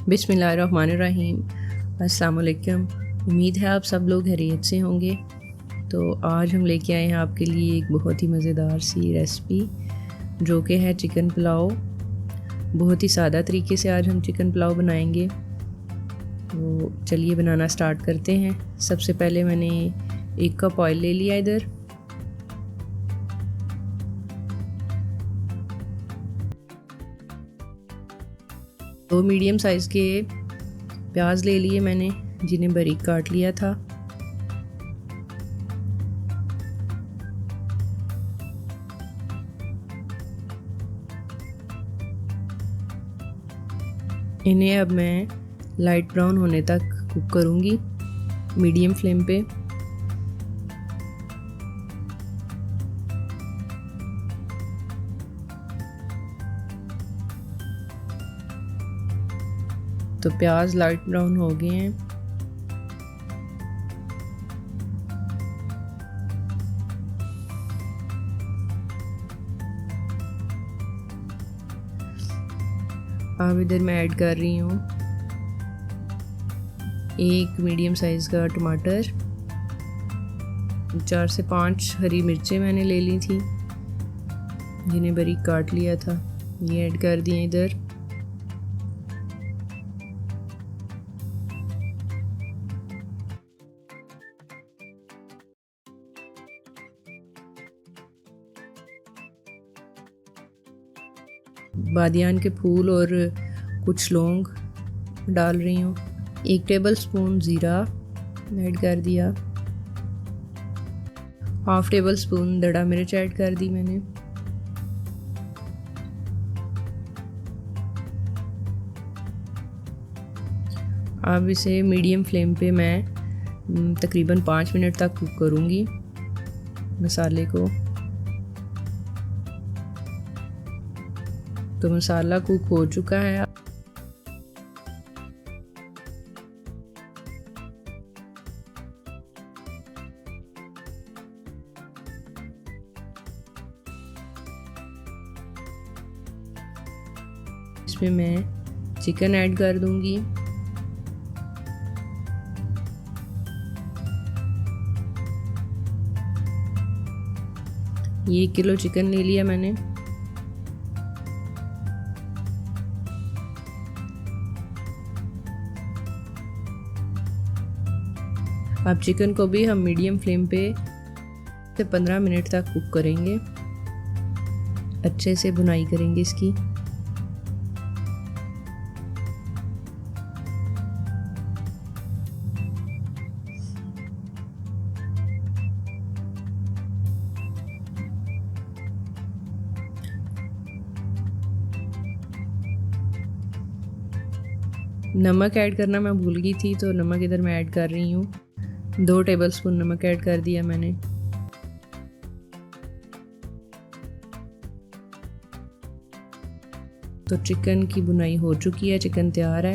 बिस्मिल्लाहिर्रहमानिर्रहीम। अस्सलाम वालेकुम। उम्मीद है आप सब लोग खैरियत से होंगे। तो आज हम लेके आए हैं आपके लिए एक बहुत ही मज़ेदार सी रेसिपी जो कि है चिकन पुलाव। बहुत ही सादा तरीके से आज हम चिकन पुलाव बनाएंगे। तो चलिए बनाना स्टार्ट करते हैं। सबसे पहले मैंने 1 कप ऑयल ले लिया इधर। दो मीडियम साइज़ के प्याज ले लिए मैंने, जिन्हें बारीक काट लिया था। इन्हें अब मैं लाइट ब्राउन होने तक कुक करूंगी मीडियम फ्लेम पे। तो प्याज लाइट ब्राउन हो गए हैं। अब इधर मैं ऐड कर रही हूँ 1 मीडियम साइज़ का टमाटर, 4 से 5 हरी मिर्चें मैंने ले ली थी, जिन्हें बारीक काट लिया था। ये ऐड कर दिए इधर। बादियान के फूल और कुछ लौंग डाल रही हूँ। 1 टेबलस्पून ज़ीरा ऐड कर दिया। 1/2 टेबलस्पून दड़ा मिर्च ऐड कर दी मैंने। अब इसे मीडियम फ्लेम पे मैं तकरीबन 5 मिनट तक कुक करूँगी मसाले को। तो मसाला कुक हो चुका है। इसमें मैं चिकन ऐड कर दूंगी। ये 1 किलो चिकन ले लिया मैंने। अब चिकन को भी हम मीडियम फ्लेम पे 15 मिनट तक कुक करेंगे। अच्छे से भुनाई करेंगे इसकी। नमक ऐड करना मैं भूल गई थी, तो नमक इधर मैं ऐड कर रही हूँ। 2 टेबलस्पून नमक ऐड कर दिया मैंने। तो चिकन की भुनाई हो चुकी है, चिकन तैयार है।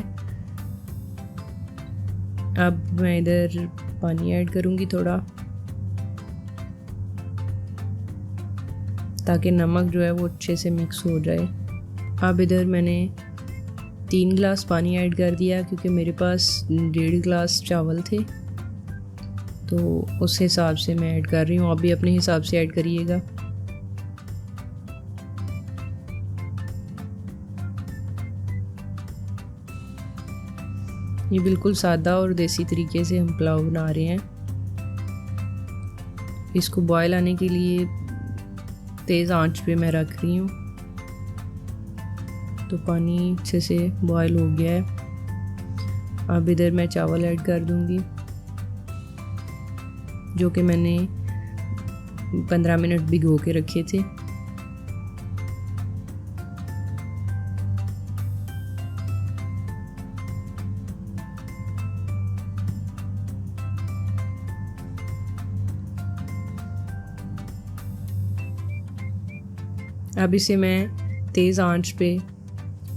अब मैं इधर पानी ऐड करूँगी थोड़ा, ताकि नमक जो है वो अच्छे से मिक्स हो जाए। अब इधर मैंने 3 गिलास पानी ऐड कर दिया, क्योंकि मेरे पास 1.5 गिलास चावल थे, तो उस हिसाब से मैं ऐड कर रही हूँ। आप भी अपने हिसाब से ऐड करिएगा। ये बिल्कुल सादा और देसी तरीके से हम पुलाव बना रहे हैं। इसको बॉयल आने के लिए तेज़ आंच पे मैं रख रही हूँ। तो पानी अच्छे से बॉयल हो गया है। अब इधर मैं चावल ऐड कर दूंगी, जो कि मैंने 15 मिनट भिगो के रखे थे। अब इसे मैं तेज़ आंच पे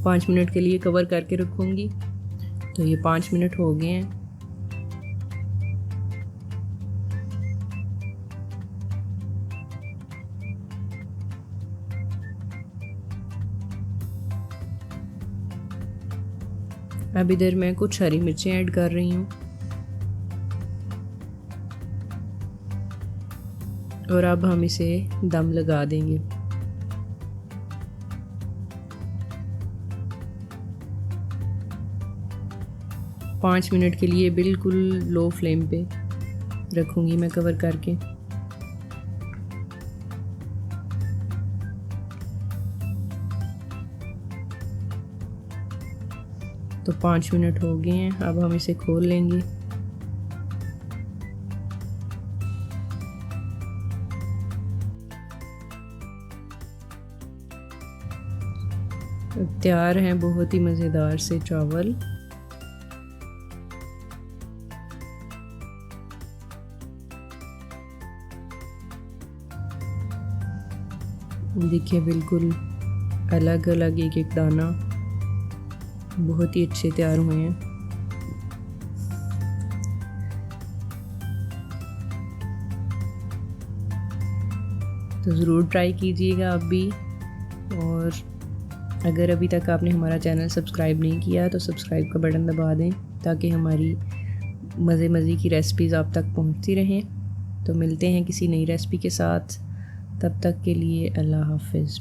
5 मिनट के लिए कवर करके रखूँगी। तो ये 5 मिनट हो गए हैं। अब इधर मैं कुछ हरी मिर्चें ऐड कर रही हूँ और अब हम इसे दम लगा देंगे। पाँच मिनट के लिए बिल्कुल लो फ्लेम पे रखूँगी मैं कवर करके। तो 5 मिनट हो गए हैं, अब हम इसे खोल लेंगे। तैयार हैं बहुत ही मज़ेदार से चावल। देखिए बिल्कुल अलग अलग एक एक दाना बहुत ही अच्छे तैयार हुए हैं। तो ज़रूर ट्राई कीजिएगा आप भी। और अगर अभी तक आपने हमारा चैनल सब्सक्राइब नहीं किया तो सब्सक्राइब का बटन दबा दें ताकि हमारी मज़े की रेसिपीज़ आप तक पहुंचती रहें। तो मिलते हैं किसी नई रेसिपी के साथ, तब तक के लिए अल्लाह हाफ़िज़।